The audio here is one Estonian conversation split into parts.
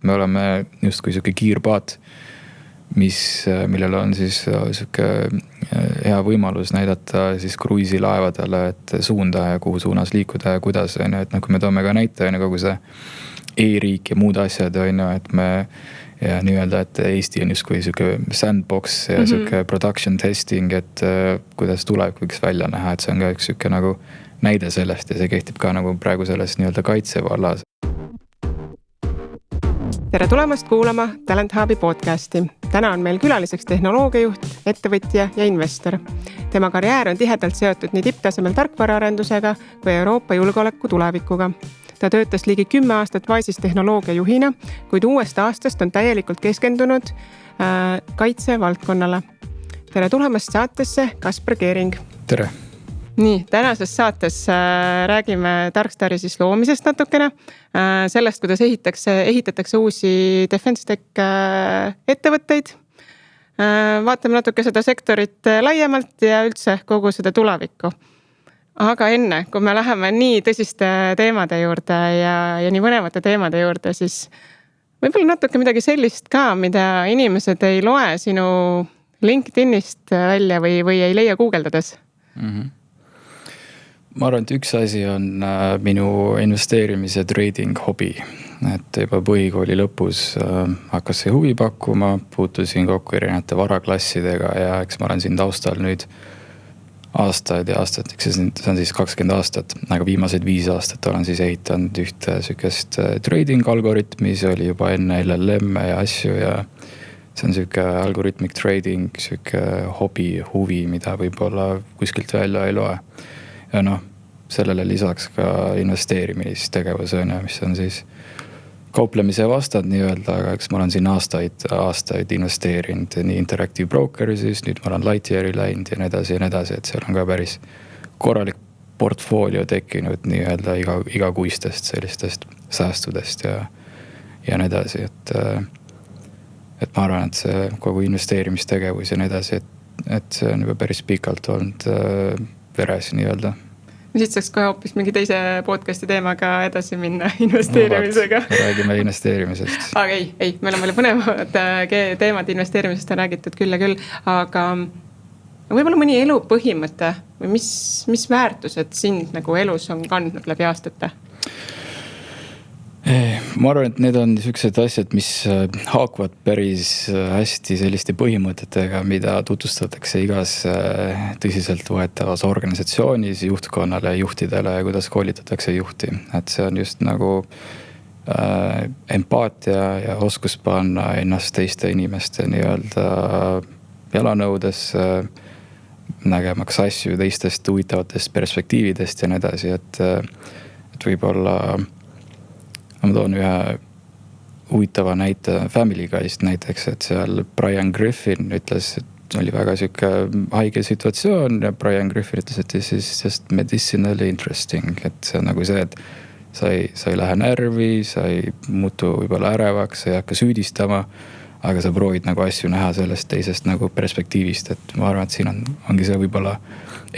Me oleme justkui siuke kiirpaat, millel on siis siuke hea võimalus näidata siis kruiisilaevadele, et suunda ja kuhu suunas liikuda ja kuidas, et kui me toome ka näite, kogu see e-riik ja muud asjad, et me ja nii-öelda, et Eesti on justkui siuke sandbox ja siuke production testing, et kuidas tulevik võiks välja näha, et see on ka üks siuke nagu näide sellest ja see kehtib ka nagu praegu selles nii-öelda kaitsevallas. Tere tulemast kuulama Talent Hubi podcasti. Täna on meil külaliseks tehnoloogiajuht, ettevõtja ja investor. Tema karjäär on tihedalt seotud nii tipptasemel tarkvaraarendusega kui Euroopa julgeoleku tulevikuga. Ta töötas ligi 10 aastat Wise'is tehnoloogiajuhina, kuid uuest aastast on täielikult keskendunud kaitsevaldkonnale. Tere tulemast saatesse, Kasper Keering. Tere! Nii, tänases saates räägime Darkstari siis loomisest natukene, sellest, kuidas ehitatakse uusi Defense Tech ettevõtteid. Vaatame natuke seda sektorit laiemalt ja üldse kogu seda tulevikku. Aga enne, kui me läheme nii tõsiste teemade juurde ja nii mõlemate teemade juurde, siis võib-olla natuke midagi sellist ka, mida inimesed ei loe sinu LinkedInist välja või ei leia guugeldades. Ma arvan, et üks asi on minu investeerimise trading hobi. Et juba põhikooli lõpus hakkas see huvi pakkuma, puutusin kokku erinevate varaklassidega ja eks ma olen siin taustal nüüd aastaid ja aastaid, eks see on siis 20 aastat, aga viimased 5 aastat olen siis ehitanud ühte sükest trading algoritmi, see oli juba enne LLM ja asju ja see on süke algoritmik trading, süke hobi, huvi, mida võib-olla kuskilt välja ei loe. Ja sellele lisaks ka investeerimistegevus, mis on siis kauplemise vastand nii-öelda, aga eks ma olen siin aastaid investeerinud nii Interactive Brokersis, nüüd ma olen Lightyeari läinud ja nii edasi, et seal on ka päris korralik portfoolio tekkinud nii-öelda igakuistest sellistest säästudest ja nii edasi, et ma arvan, et see kogu investeerimistegevus ja nii edasi, et see on juba päris pikalt olnud veres nii-öelda. Siit saaks kohe hoopis mingi teise podcasti teemaga edasi minna investeerimisega. Räägime investeerimisest. Aga ei, meil on palju põnevad teemad investeerimisest on räägitud küll ja küll, aga võib-olla mõni elu põhimõte või mis väärtused sind nagu elus on kandnud läbi aastate? Ma arvan, et need on niisugused asjad, mis haakuvad päris hästi selliste põhimõtetega, mida tutvustatakse igas tõsiselt võetavas organisatsioonis, juhtkonnale, juhtidele ja kuidas koolitatakse juhti. Et see on just nagu empaatia ja oskus panna ennast teiste inimeste nii-öelda jalanõudesse, nägemaks asju teistest huvitavatest perspektiividest ja nii edasi, et võib-olla ma toon ühe huvitava näite Family Guy'st näiteks, et seal Brian Griffin ütles, et oli väga siuke haige situatsioon ja Brian Griffin ütles, et this is just medicinally interesting, et see on nagu see, et sa ei lähe närvi, sa ei muutu võib-olla ärevaks, sa ei hakka süüdistama, aga sa proovid nagu asju näha sellest teisest nagu perspektiivist, et ma arvan, et siin ongi see võib-olla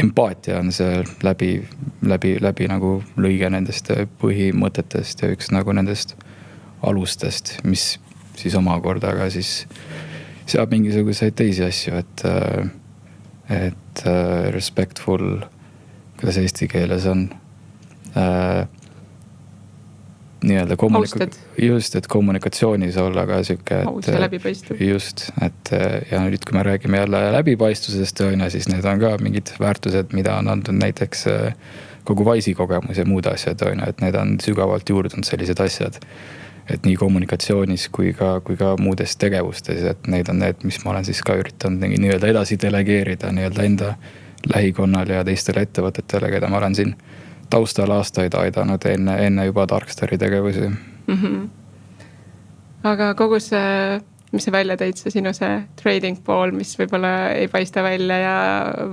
empaatia on see läbi nagu lõige nendest põhimõtetest ja üks nagu nendest alustest, mis siis omakorda aga siis seab mingisuguseid teisi asju, et respectful, kuidas eesti keeles on, nii-öelda just, et kommunikatsioonis olla ka siuke, aus ja läbipaistev. Just, et ja nüüd kui me räägime jälle läbipaistusest, siis need on ka mingid väärtused, mida on andnud näiteks kogu Wise'i kogemus ja muud asjad, et need on sügavalt juurdunud sellised asjad, et nii kommunikatsioonis kui ka muudes tegevustes, et need on need, mis ma olen siis ka üritanud nii-öelda edasi delegeerida nii-öelda enda lähikonnal ja teistele ettevõtetele, keda ma olen siin taustal aastaid aidanud enne juba Darkstari tegevusi. Aga kogu see, mis sa välja tõid, see sinu see trading pool, mis võib-olla ei paista välja ja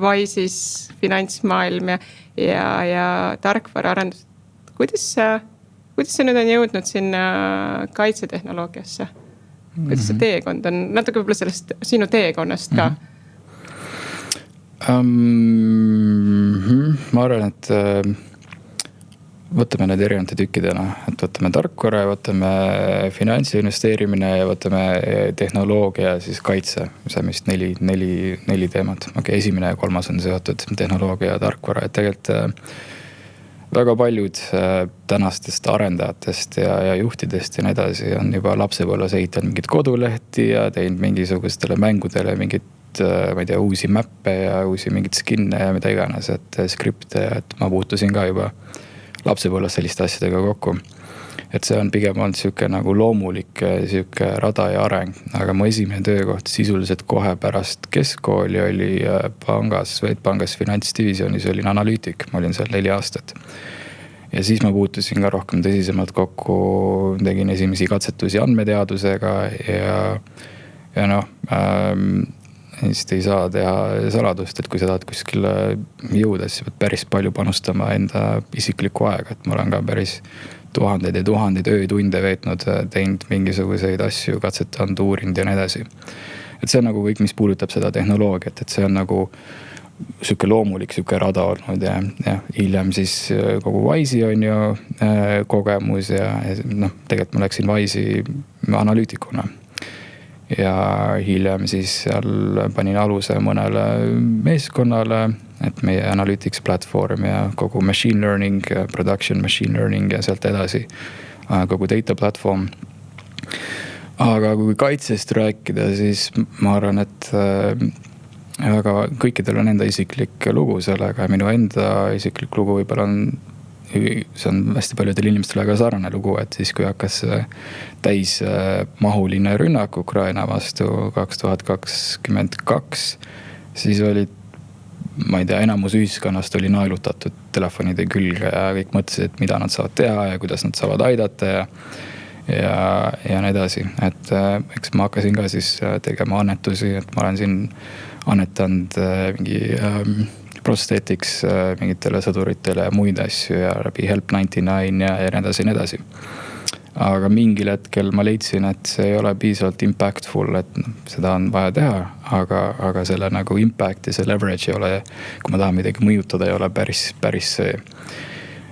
Wise'is finantsmaailm ja tarkvaraarendus. Kuidas see nüüd on jõudnud sinna kaitsetehnoloogiasse? Kuidas see teekond on? Natuke võib-olla sellest sinu teekonnast ka. Ma arvan, et võtame need erinevate tükkidena, et võtame tarkvara, võtame finantsi investeerimine ja võtame tehnoloogia siis kaitse. See on vist neli teemat. Okei, esimene ja kolmas on seotud tehnoloogia ja tarkvara. Et tegelikult väga paljud tänastest arendajatest ja juhtidest ja nii edasi on juba lapsepõlves ehitanud mingit kodulehti ja teinud mingisugustele mängudele mingit, ma ei tea, uusi mäppe ja uusi mingit skinne ja mida iganes, et skripte, et ma puutusin ka juba lapsepõlves selliste asjadega kokku. Et see on pigem olnud siuke nagu loomulik siuke rada ja areng, aga mu esimene töökoht sisuliselt kohe pärast keskkooli oli pangas, Swedbankis finantsdivisionis olin analüütik, ma olin seal 4 aastat. Ja siis ma puutusin ka rohkem tõsisemalt kokku, tegin esimesi katsetusi andmeteadusega ja noh, Neist ei saa teha saladust, et kui sa tahad kuskile jõuda, siis pead päris palju panustama enda isiklikku aega, et ma olen ka päris tuhandeid ja tuhandeid öötunde veetnud, teinud mingisuguseid asju, katsetanud, uurinud ja nii edasi. Et see on nagu kõik, mis puudutab seda tehnoloogiat, et see on nagu siuke loomulik siuke rada olnud ja hiljem siis kogu Wise'i on ju kogemus ja noh, tegelikult ma läksin Wise'i analüütikuna. Ja hiljem siis seal panin aluse mõnele meeskonnale, et meie analytics platvorm ja kogu machine learning, production machine learning ja sealt edasi kogu data platvorm. Aga kui kaitsest rääkida, siis ma arvan, et väga kõikidel on enda isiklik lugu sellega ja minu enda isiklik lugu võib-olla on, see on hästi paljudel inimestel väga sarnane lugu, et siis kui hakkas täis mahuline rünnak Ukraina vastu 2022, siis olid, ma ei tea, enamus ühiskonnast oli naelutatud telefonide külge ja kõik mõtlesid, et mida nad saavad teha ja kuidas nad saavad aidata ja nii edasi. Et eks ma hakkasin ka siis tegema annetusi, et ma olen siin annetanud mingi prosthetics mingitele sõduritele ja muid asju ja läbi Help99 ja nii edasi. Aga mingil hetkel ma leidsin, et see ei ole piisavalt impactful, et seda on vaja teha, aga selle nagu impact ja see leverage ei ole, kui ma tahan midagi mõjutada, ei ole päris see.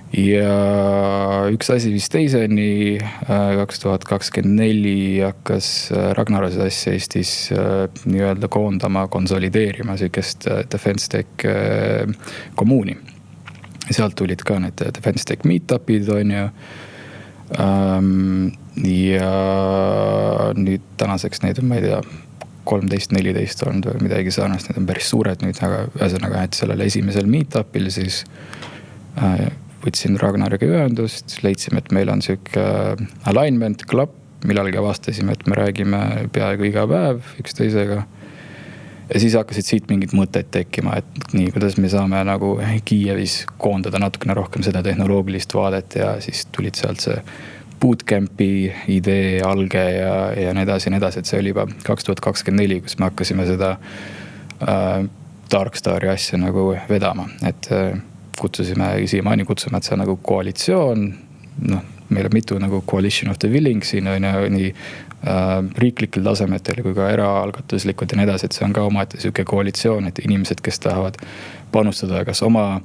Ja üks asi vist teiseni, 2024 hakkas Ragnarose asja Eestis nii-öelda koondama, konsolideerima sükest Defense Tech kommuuni. Sealt tulid ka need Defense Tech meetupid on ju. Ja nüüd tänaseks neid on, ma ei tea, 13-14 olnud või midagi sarnast, need on päris suured nüüd, aga ühesõnaga, et sellel esimesel meetupil siis võtsin Ragnariga ühendust, leidsime, et meil on siuke alignment club, millalgi avastasime, et me räägime peaaegu iga päev üksteisega. Ja siis hakkasid siit mingid mõtted tekkima, et nii, kuidas me saame nagu Kiievis koondada natukene rohkem seda tehnoloogilist vaadet ja siis tulid sealt see bootcampi idee, alge ja nii edasi, et see oli juba 2024, kus me hakkasime seda Darkstari asja nagu vedama, et siiamaani kutsume, et see on nagu koalitsioon, noh, meil on mitu nagu coalition of the willing siin on nii riiklikel tasemetel kui ka eraalgatuslikud ja nii edasi, et see on ka omaette siuke koalitsioon, et inimesed, kes tahavad panustada kas oma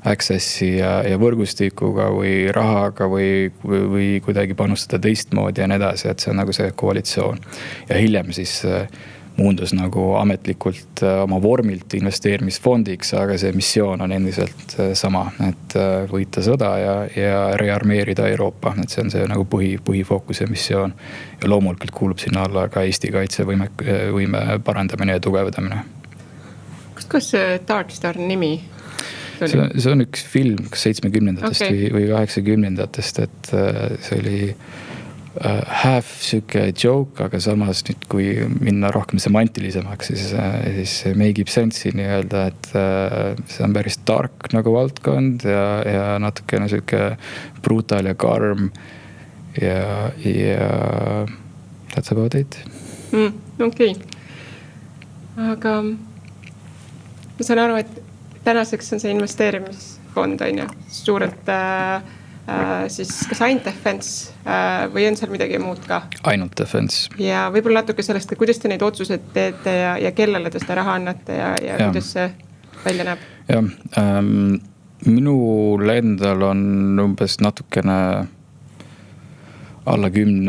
accessi ja võrgustikuga või rahaga või kuidagi panustada teistmoodi ja nii edasi, et see on nagu see koalitsioon. Ja hiljem siis muundus nagu ametlikult oma vormilt investeerimisfondiks, aga see missioon on endiselt sama, et võita sõda ja rearmeerida Euroopa, et see on see nagu põhifookus ja missioon. Ja loomulikult kuulub sinna alla ka Eesti kaitsevõime parandamine ja tugevdamine. Kus see Darkstar nimi? See on üks film 70-ndatest või 80-ndatest, et see oli half siuke joke, aga samas nüüd kui minna rohkem semantilisemaks, siis make ib sense'i nii-öelda, et see on päris tark nagu valdkond ja natukene siuke brutal ja karm ja that's about it. Okei. Aga ma saan aru, et tänaseks on see investeerimisfond on ju suurelt siis kas ainult Defense või on seal midagi muud ka? Ainult Defense. Ja võib-olla natuke sellest, kuidas te neid otsused teete ja kellele te seda raha annate ja kuidas see välja näeb? Ja, minul endal on umbes natukene alla 10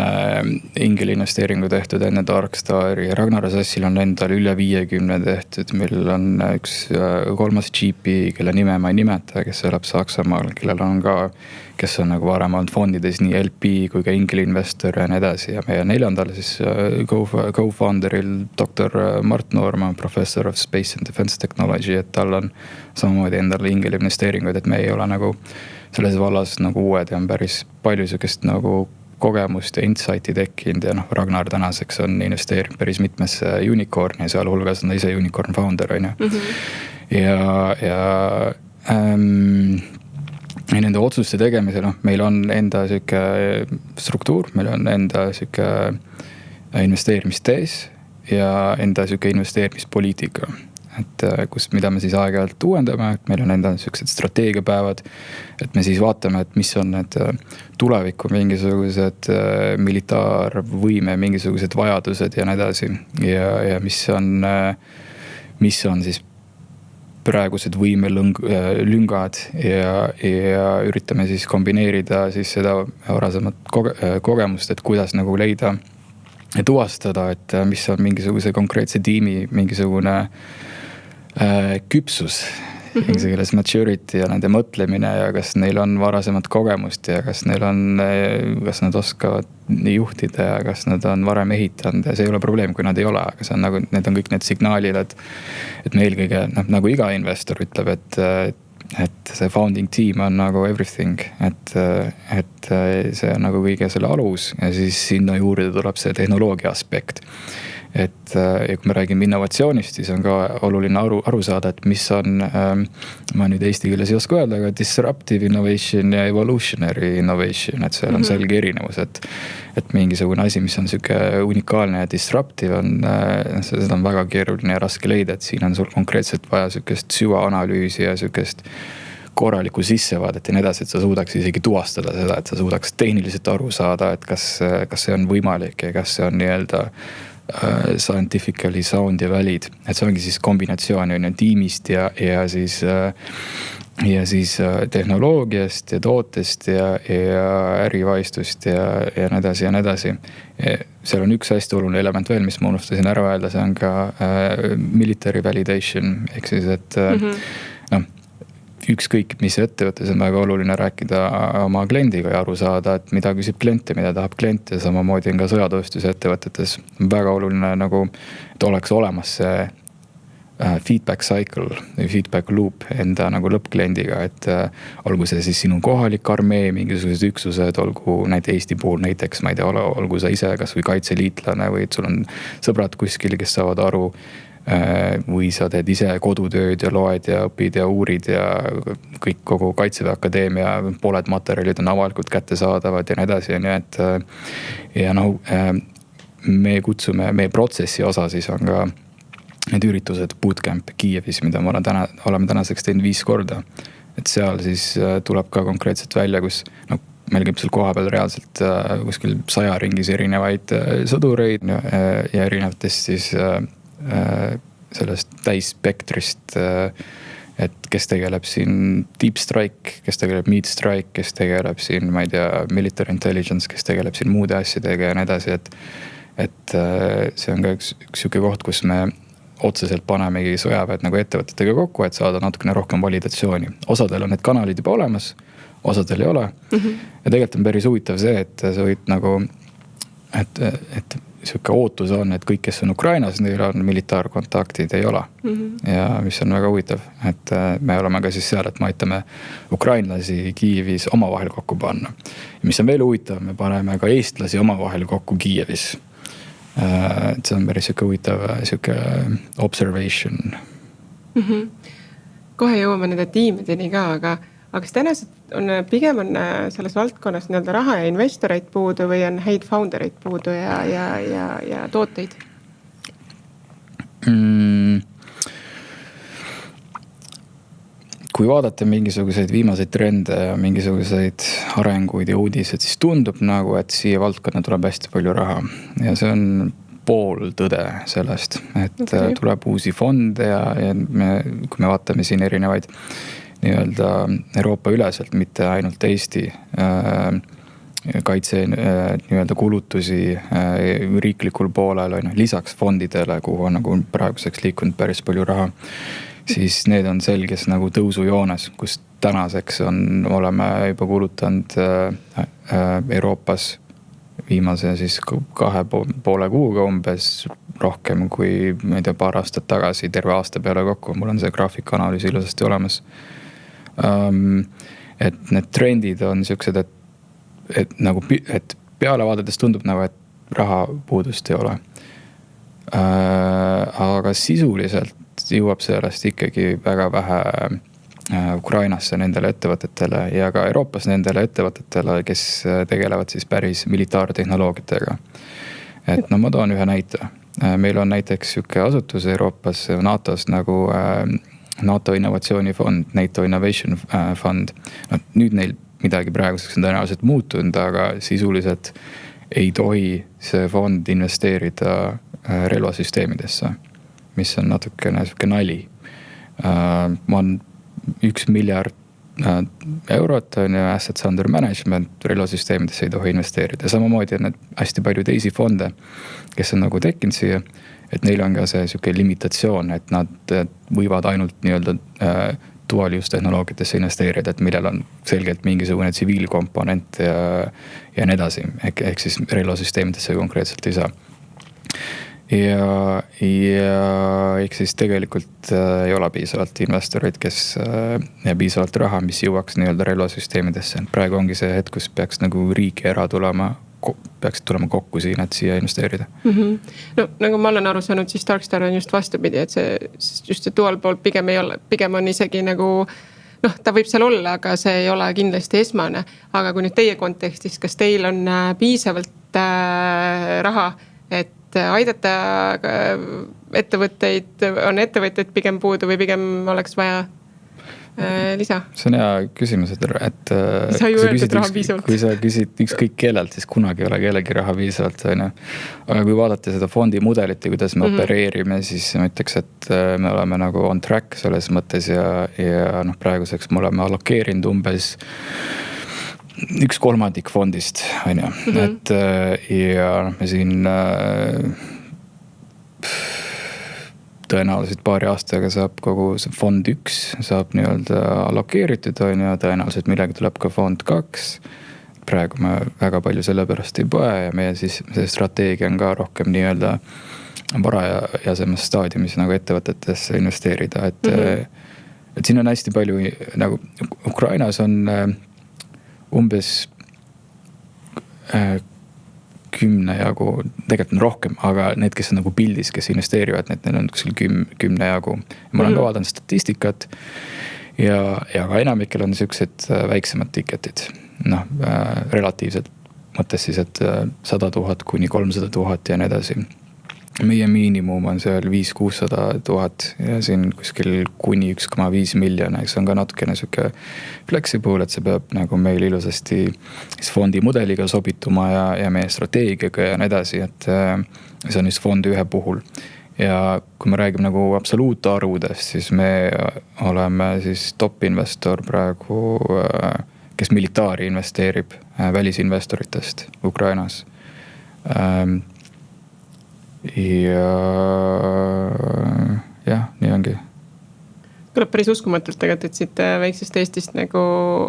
ingeliinvesteeringu tehtud enne Darkstari. Ragnar Sassil on endal üle 50 tehtud. Meil on üks kolmas GP, kelle nime ma ei nimeta, kes elab Saksamaal, kellel on ka, kes on nagu varem olnud fondides nii LP kui ka ingeliinvestor ja nii edasi. Ja meie 4. siis co-founderil Dr. Mart Noorma, professor of Space and Defense Technology, et tal on samamoodi endal ingeliinvesteeringuid, et me ei ole nagu selles vallas nagu uued ja on päris palju sükest nagu kogemust ja insight'i tekkinud ja Ragnar tänaseks on investeerinud päris mitmesse unicorn'i, sealhulgas on ta ise unicorn founder, on ju. Ja nende otsuste tegemisel, meil on enda siuke struktuur, meil on enda siuke investeerimistees ja enda siuke investeerimispoliitika. Et mida me siis aeg-ajalt uuendame, et meil on enda sellised strateegiapäevad, et me siis vaatame, et mis on need tuleviku mingisugused militaarvõime, mingisugused vajadused ja nii edasi. Ja mis on siis praegused võimelüngad ja üritame siis kombineerida siis seda varasemat kogemust, et kuidas nagu leida ja tuvastada, et mis on mingisuguse konkreetse tiimi mingisugune küpsus, inglise keeles maturity ja nende mõtlemine ja kas neil on varasemat kogemust ja kas nad oskavad juhtida ja kas nad on varem ehitanud ja see ei ole probleem, kui nad ei ole, aga see on nagu, need on kõik need signaalid, et me eelkõige, nagu iga investor ütleb, et see founding team on nagu everything, et see on nagu kõige selle alus ja siis sinna juurde tuleb see tehnoloogia aspekt. Ja kui me räägime innovatsioonist, siis on ka oluline aru saada, et mis on, ma nüüd eesti keeles ei oska öelda, aga disruptive innovation ja evolutionary innovation, et seal on selge erinevus, et mingisugune asi, mis on siuke unikaalne ja disruptive on, seda on väga keeruline ja raske leida, et siin on sul konkreetselt vaja siukest süvaanalüüsi ja siukest korralikku sissevaadet ja nii edasi, et sa suudaks isegi tuvastada seda, et sa suudaks tehniliselt aru saada, et kas see on võimalik ja kas see on nii-öelda scientifically sound ja valid, et see ongi siis kombinatsioon tiimist ja siis tehnoloogiast ja tootest ja ärivaistust ja nii edasi ja nii edasi. Seal on üks hästi oluline element veel, mis ma unustasin ära öelda, see on ka military validation, ehk siis, et ükskõik mis ettevõttes on väga oluline rääkida oma kliendiga ja aru saada, et mida küsib klient ja mida tahab klient ja samamoodi on ka sõjatööstuse ettevõtetes väga oluline nagu, et oleks olemas see feedback cycle või feedback loop enda nagu lõppkliendiga, et olgu see siis sinu kohalik armee, mingisugused üksused, olgu Eesti puhul näiteks, ma ei tea, olgu sa ise kas või kaitseliitlane või et sul on sõbrad kuskil, kes saavad aru või sa teed ise kodutööd ja loed ja õpid ja uurid ja kõik kogu Kaitseväe Akadeemia pooled materjalid on avalikult kättesaadavad ja nii edasi ja nii, et ja me kutsume, meie protsessi osa siis on ka need üritused bootcamp Kiievis, mida me oleme tänaseks teinud 5 korda, et seal siis tuleb ka konkreetselt välja, kus meil käib seal koha peal reaalselt kuskil 100 ringis erinevaid sõdureid ja erinevatest siis sellest täisspektrist, et kes tegeleb siin deep strike, kes tegeleb mid strike, kes tegeleb siin, ma ei tea, military intelligence, kes tegeleb siin muude asjadega ja nii edasi, et see on ka üks siuke koht, kus me otseselt panemegi sõjaväed nagu ettevõtetega kokku, et saada natukene rohkem validatsiooni. Osadel on need kanalid juba olemas, osadel ei ole. Ja tegelikult on päris huvitav see, et sa võid nagu, et siuke ootus on, et kõik, kes on Ukrainas, neil on militaarkontaktid, ei ole. Ja mis on väga huvitav, et me oleme ka siis seal, et me aitame ukrainlasi Kiievis omavahel kokku panna. Ja mis on veel huvitav, me paneme ka eestlasi omavahel kokku Kiievis. Et see on päris siuke huvitav siuke observation. Kohe jõuame nende tiimideni ka, aga kas tänased pigem on selles valdkonnas nii-öelda raha ja investoreid puudu või on häid foundereid puudu ja tooteid? Kui vaadata mingisuguseid viimaseid trende ja mingisuguseid arenguid ja uudised, siis tundub nagu, et siia valdkonna tuleb hästi palju raha. Ja see on pool tõde sellest, et tuleb uusi fonde ja kui me vaatame siin erinevaid nii-öelda Euroopa üleselt, mitte ainult Eesti kaitse nii-öelda kulutusi riiklikul poolel, lisaks fondidele, kuhu on nagu praeguseks liikunud päris palju raha, siis need on selges nagu tõusujoones, kus tänaseks oleme juba kulutanud Euroopas viimase siis 2,5 kuuga umbes rohkem kui, ma ei tea, paar aastat tagasi terve aasta peale kokku. Mul on see graafikanalüüs ilusasti olemas. Et need trendid on siuksed, et peale vaadates tundub nagu, et raha puudust ei ole. Aga sisuliselt jõuab sellest ikkagi väga vähe Ukrainasse nendele ettevõtetele ja ka Euroopas nendele ettevõtetele, kes tegelevad siis päris militaartehnoloogitega. Et no ma toon ühe näite. Meil on näiteks siuke asutus Euroopas NATOs nagu NATO innovatsioonifond, NATO Innovation Fund. No, nüüd neil midagi praeguseks on tõenäoliselt muutunud, aga sisuliselt ei tohi see fond investeerida relvasüsteemidesse, mis on natukene siuke nali. Ma on 1 miljard eurot on ja assets under management relvasüsteemidesse ei tohi investeerida. Samamoodi on need hästi palju teisi fonde, kes on nagu tekkinud siia, et neil on ka see siuke limitatsioon, et nad võivad ainult nii-öelda dual use tehnoloogitesse investeerida, et millel on selgelt mingisugune tsiviilkomponent ja nii edasi. Ehk siis relvasüsteemidesse konkreetselt ei saa. Ja ehk siis tegelikult ei ole piisavalt investoreid, ja piisavalt raha, mis jõuaks nii-öelda relvasüsteemidesse. Praegu ongi see hetk, kus peaks nagu riigi peaksid tulema kokku siin, et siia investeerida. No nagu ma olen aru saanud, siis Darkstar on just vastupidi, et just see dual pool pigem on isegi nagu, ta võib seal olla, aga see ei ole kindlasti esmane. Aga kui nüüd teie kontekstis, kas teil on piisavalt raha, et aidata ettevõtteid, on ettevõtteid pigem puudu või pigem oleks vaja lisa? See on hea küsimus, et kui sa küsid ükskõik kellelt, siis kunagi ei ole kellegi raha piisavalt. Aga kui vaadata seda fondi mudelit ja kuidas me opereerime, siis ma ütleks, et me oleme nagu on track selles mõttes ja praeguseks me oleme allokeerinud umbes 1/3 fondist, et ja me siin tõenäoliselt paari aastaga saab kogu see fond 1 saab nii-öelda allokeeritud, tõenäoliselt millegi tuleb ka fond 2. Praegu me väga palju selle pärast ei poe ja meie siis see strateegia on ka rohkem nii-öelda varajasemas staadiumis nagu ettevõtetesse investeerida, et siin on hästi palju nagu Ukrainas on umbes 10 jagu, tegelikult on rohkem, aga need, kes on nagu pildis, kes investeerivad, neil on kuskil 10 jagu. Ma olen ka vaadanud statistikat ja ka enamikel on siuksed väiksemad tiketid. Relatiivselt mõttes siis, et 100 000 kuni 300 000 ja nii edasi. Meie miinimum on seal 500–600 000 ja siin kuskil kuni 1,5 miljoni. See on ka natukene siuke flexible, et see peab nagu meil ilusasti fondi mudeliga sobituma ja meie strateegiaga ja nii edasi, et see on just fondi ühe puhul. Ja kui me räägime nagu absoluutarvudest, siis me oleme siis top investor praegu, kes militaari investeerib välisinvestoritest Ukrainas. Ja nii ongi. Kõlab päris uskumatult tegelikult, et siit väiksest Eestist nagu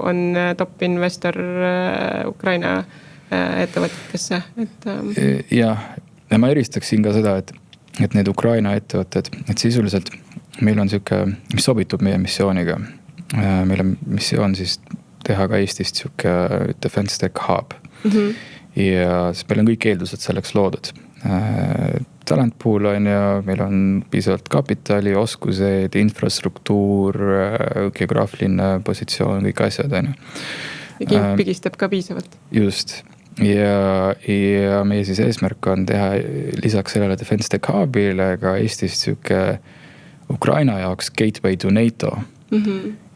on top investor Ukraina ettevõtetesse. Ja ma eristaksin ka seda, et need Ukraina ettevõtted, et sisuliselt meil on siuke, mis sobitub meie missiooniga. Meil on missioon siis teha ka Eestist siuke Defense Tech Hub. Ja meil on kõik eeldused selleks loodud. Talent pool on ja meil on piisavalt kapitali, oskused, infrastruktuur, geograafiline positsioon, kõik asjad. Ja king pigistab ka piisavalt. Just. Ja meie siis eesmärk on teha lisaks sellele Defense Tech Hubile ka Eestist siuke Ukraina jaoks gateway to NATO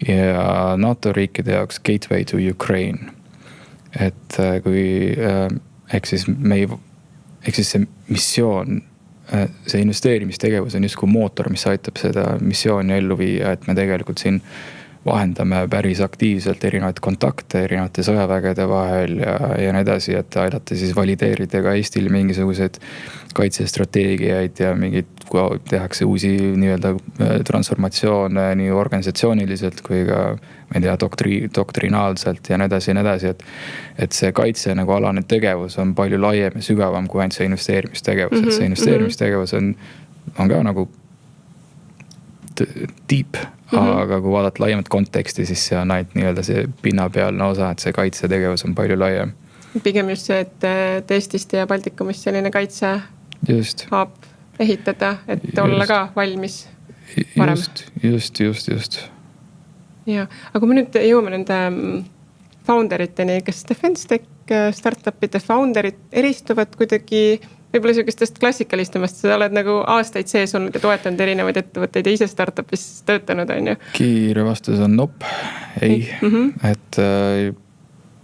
ja NATO riikide jaoks gateway to Ukraine. Et kui ehk siis see missioon, see investeerimistegevus on justkui mootor, mis aitab seda missiooni ellu viia, et me tegelikult siin vahendame päris aktiivselt erinevaid kontakte erinevate sõjavägede vahel ja nii edasi, et aidata siis valideerida ka Eestil mingisuguseid kaitsestrateegiaid ja mingid, kui tehakse uusi nii-öelda transformatsioone nii organisatsiooniliselt kui ka, ma ei tea, doktrinaalselt ja nii edasi, et see kaitse nagu alane tegevus on palju laiem ja sügavam kui ainult see investeerimistegevus, et see investeerimistegevus on ka nagu deep, aga kui vaadata laiemat konteksti, siis see on ainult nii-öelda see pinnapealne osa, et see kaitsetegevus on palju laiem. Pigem just see, et Eestist ja Baltikumist selline kaitse saab ehitada, et olla ka valmis varem. Just. Ja, aga kui me nüüd jõuame nende founderiteni, kes DefenseTech startupide founderid eristuvad kuidagi võib-olla sellisest klassikalistamast, sa oled nagu aastaid sees olnud ja toetanud erinevaid ettevõtteid ja ise startupis töötanud, on ju? Kiire vastus on ei. Et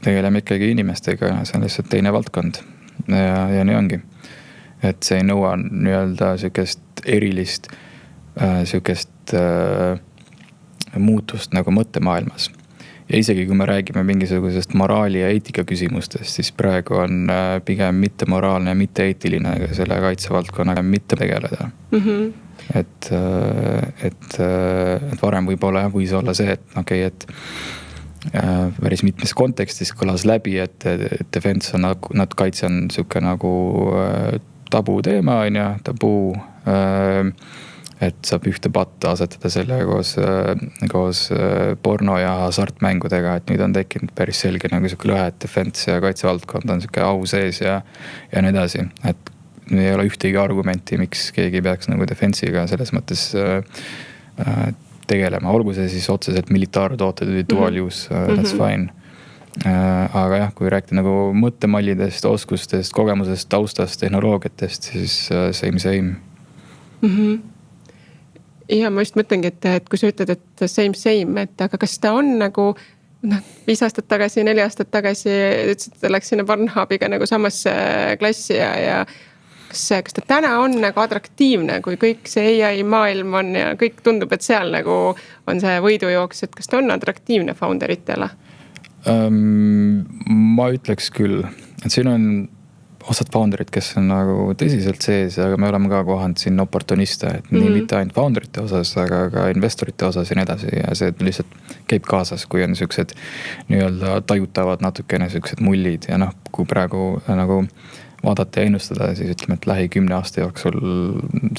tegeleme ikkagi inimestega, see on lihtsalt teine valdkond ja nii ongi. Et see ei nõua nii-öelda sükest erilist sükest muutust nagu mõttemaailmas. Ja isegi kui me räägime mingisugusest moraali ja eetika küsimustest, siis praegu on pigem mitte moraalne ja mitte eetiline selle kaitsevaldkonnaga mitte tegeleda. Et varem võib-olla võis olla see, et päris mitmes kontekstis kõlas läbi, et defense on, kaitse on süke nagu tabu teema, tabu, et saab ühte patta asetada selle koos porno ja hasartmängudega, et nüüd on tekkinud päris selge nagu süke lõhe, et defense ja kaitsevaldkond on süke au sees ja nii edasi. Et ei ole ühtegi argumenti, miks keegi peaks nagu defense'iga selles mõttes tegelema. Olgu see siis otseselt militaartooted või dual use, that's fine. Aga jah, kui rääkida nagu mõttemallidest, oskustest, kogemusest, taustast, tehnoloogiatest, siis same. Ja ma just mõtlengi, et kui sa ütled, et same, et aga kas ta on nagu 5 aastat tagasi, 4 aastat tagasi ütlesid, et läks sinna Pornhubiga nagu samasse klassi ja kas ta täna on nagu atraktiivne, kui kõik see AI maailm on ja kõik tundub, et seal nagu on see võidujooks, et kas ta on atraktiivne founderitele? Ma ütleks küll, et siin on osad founderid, kes on nagu tõsiselt sees, aga me oleme ka kohanud siin oportuniste, et nii mitte ainult founderite osas, aga ka investorite osas ja nii edasi. Ja see lihtsalt käib kaasas, kui on sellised nii-öelda tajutavad natukene sellised mullid ja kui praegu nagu vaadata ja ennustada, siis ütleme, et lähi 10 aasta jooksul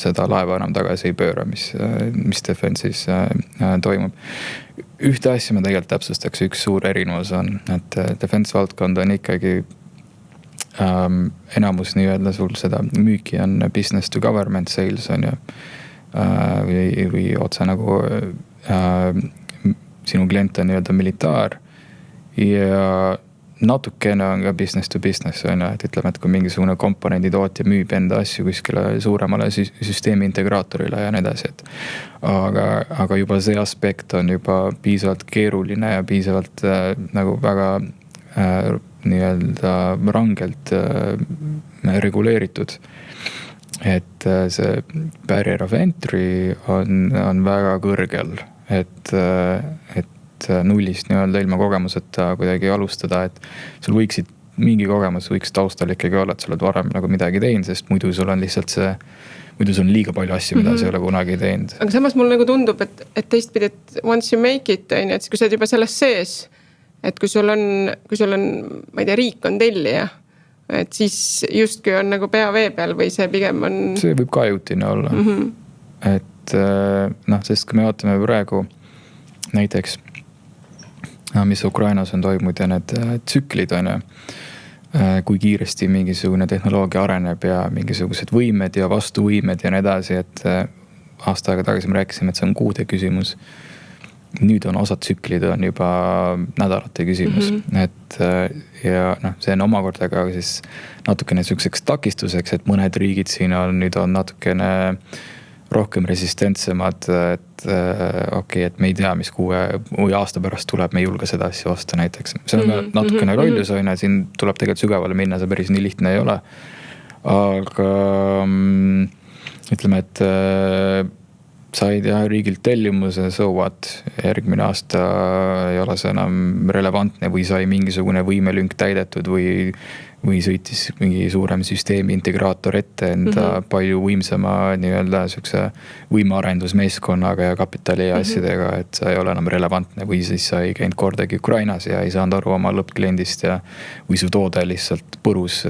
seda laeva enam tagasi ei pööra, mis defense'is toimub. Ühte asja ma tegelikult täpsustaks, üks suur erinevus on, et defense valdkond on ikkagi enamus nii-öelda sul seda müüki on business to government sales on ju, või otse nagu sinu klient on nii-öelda militaar ja natukene on ka business to business on ju, et ütleme, et kui mingisugune komponendi tootja müüb enda asju kuskile suuremale süsteemi integraatorile ja nii edasi, et aga juba see aspekt on juba piisavalt keeruline ja piisavalt nagu väga nii-öelda rangelt reguleeritud. Et see barrier of entry on väga kõrgel, et nullist nii-öelda ilma kogemuseta kuidagi alustada, et sul võiksid mingi kogemus võiks taustal ikkagi olla, et sa oled varem nagu midagi teinud, sest muidu sul on lihtsalt muidu sul on liiga palju asju, mida sa ei ole kunagi teinud. Aga samas mul nagu tundub, et teistpidi, et once you make it, et kui sa oled juba selles sees, et kui sul on, ma ei tea, riik on tellija, et siis justkui on nagu pea vee peal või see pigem on... See võib ka ajutine olla. Et sest kui me vaatame praegu näiteks, mis Ukrainas on toimunud ja need tsüklid on ja kui kiiresti mingisugune tehnoloogia areneb ja mingisugused võimed ja vastuvõimed ja nii edasi, et aasta aega tagasi me rääkisime, et see on kuude küsimus. Nüüd on osad tsüklid on juba nädalate küsimus, et ja see on omakorda ka siis natukene selliseks takistuseks, et mõned riigid siin nüüd on natukene rohkem resistentsemad, et et me ei tea, mis 6 aasta pärast tuleb, me ei julge seda asja osta näiteks. See on ka natukene rollus on ja siin tuleb tegelikult sügavale minna, see päris nii lihtne ei ole. Aga ütleme, et said ja riigilt tellimuse, so what, järgmine aasta ei ole see enam relevantne või sai mingisugune võimelünk täidetud või sõitis mingi suurem süsteemi integraator ette enda palju võimsama nii-öelda siukse võimearendusmeeskonnaga ja kapitali ja asjadega, et see ei ole enam relevantne või siis sa ei käinud kordagi Ukrainas ja ei saanud aru oma lõppkliendist ja või su toode lihtsalt põrus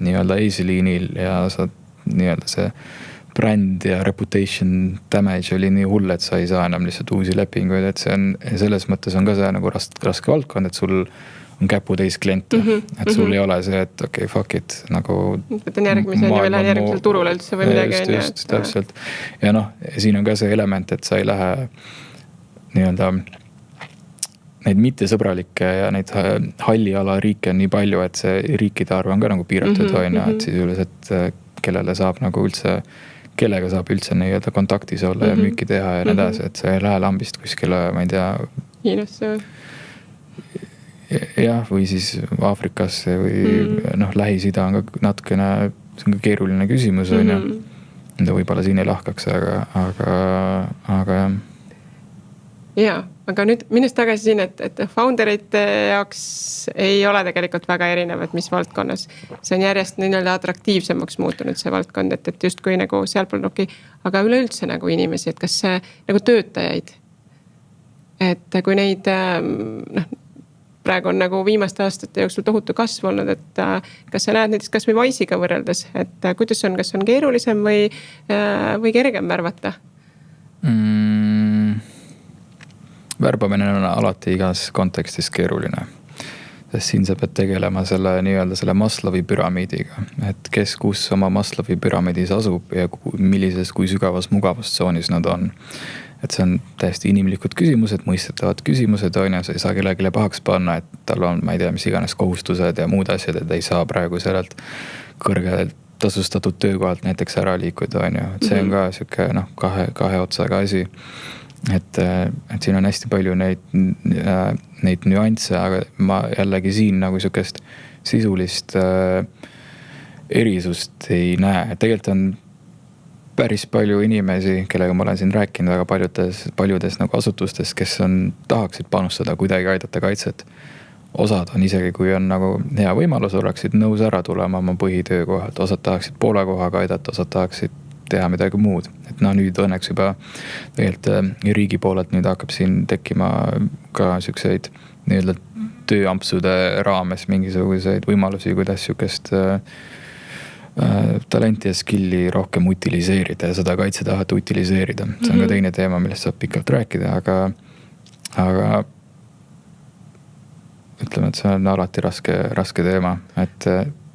nii-öelda eesliinil ja sa nii-öelda see bränd ja reputation damage oli nii hull, et sa ei saa enam lihtsalt uusi lepinguid, et see on, selles mõttes on ka see nagu raske valdkond, et sul on käputäis kliente, et sul ei ole see, et okei, fuck it, nagu võtan järgmise või lähen järgmisel turule üldse või midagi. Just, täpselt. Ja noh, siin on ka see element, et sa ei lähe nii-öelda neid mittesõbralikke ja neid halliala riike on nii palju, et see riikide arv on ka nagu piiratud, et siis üldiselt kellega saab üldse nii-öelda kontaktis olla ja müüki teha ja nii edasi, et see ei lähe lambist kuskile, ma ei tea. Hiinasse või? Jah, või siis Aafrikasse või Lähis-Ida on ka natukene, see on ka keeruline küsimus, on ju. Mida võib-olla siin ei lahkaks, aga jah. Jaa, aga nüüd minnes tagasi siin, et founderite jaoks ei ole tegelikult väga erinevad, mis valdkonnas. See on järjest nii-öelda atraktiivsemaks muutunud see valdkond, et just kui nagu sealpool aga üleüldse nagu inimesi, et kas see nagu töötajaid, et kui neid praegu on nagu viimaste aastate jooksul tohutu kasv olnud, et kas sa näed näiteks kas või Wise'iga võrreldes, et kuidas on, kas on keerulisem või kergem värvata? Värbamine on alati igas kontekstis keeruline. Sest siin sa pead tegelema selle Maslowi püramiidiga, et kes kus oma Maslowi püramiidis asub ja millises, kui sügavas mugavustsoonis nad on. Et see on täiesti inimlikud küsimused, mõistetavad küsimused, sa ei saa kellelegi pahaks panna, et tal on, ma ei tea, mis iganes kohustused ja muud asjad, et ei saa praegu sellelt kõrgelt tasustatud töökohalt näiteks ära liikuda, et see on ka siuke kahe otsaga asi. Et siin on hästi palju neid nüansse, aga ma jällegi siin nagu siukest sisulist erisust ei näe. Tegelikult on päris palju inimesi, kellega ma olen siin rääkinud väga paljudes nagu asutustes, kes tahaksid panustada, kuidagi aidata kaitset. Osad on isegi, kui on nagu hea võimalus, oleksid nõus ära tulema oma põhitöökohalt. Osad tahaksid poole kohaga aidata, osad tahaksid teha midagi muud. Et nüüd õnneks juba tegelikult riigi poolelt nüüd hakkab siin tekkima ka siukseid nii-öelda tööampsude raames mingisuguseid võimalusi, kuidas siukest talenti ja skilli rohkem utiliseerida ja seda kaitsetahat utiliseerida. See on ka teine teema, millest saab pikalt rääkida, aga ütleme, et see on alati raske teema, et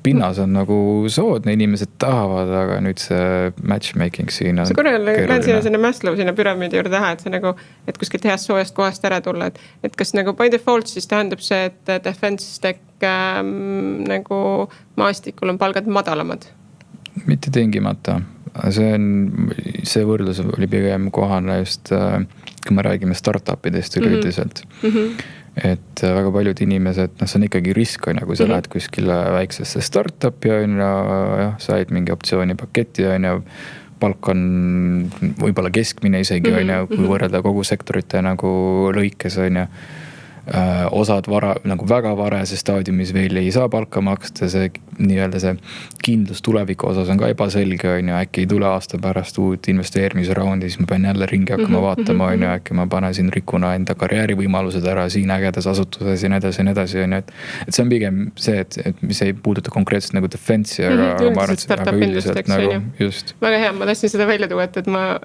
pinnas on nagu soodne, inimesed tahavad, aga nüüd see matchmaking siin on see korral lähen sinna Maslow sinna püramiidi juurde taha, et see nagu, et kuskilt heast soojast kohast ära tulla, et kas nagu by default siis tähendab see, et defense tech nagu maastikul on palgad madalamad? Mitte tingimata. See võrdlus oli pigem kohane just, kui me räägime startupidest üldiselt. Et väga paljud inimesed, see on ikkagi risk, kui sa lähed kuskile väiksesse startupi, said mingi optsioonipaketi, palk on võib-olla keskmine isegi, kui võrrelda kogu sektorite nagu lõikes, osad nagu väga varase staadiumis veel ei saa palka maksta, see nii-öelda see kindlus tuleviku osas on ka ebaselge, äkki ei tule aasta pärast uut investeerimisraundi, siis ma pean jälle ringi hakkama vaatama, äkki ma panen rikuna enda karjäärivõimalused ära siin ägedas asutuses ja nii edasi, et see on pigem see, et mis ei puuduta konkreetselt nagu defense'i, aga ma arvan, et üldiselt nagu just. Väga hea, ma tahtsin seda välja tuua, et ma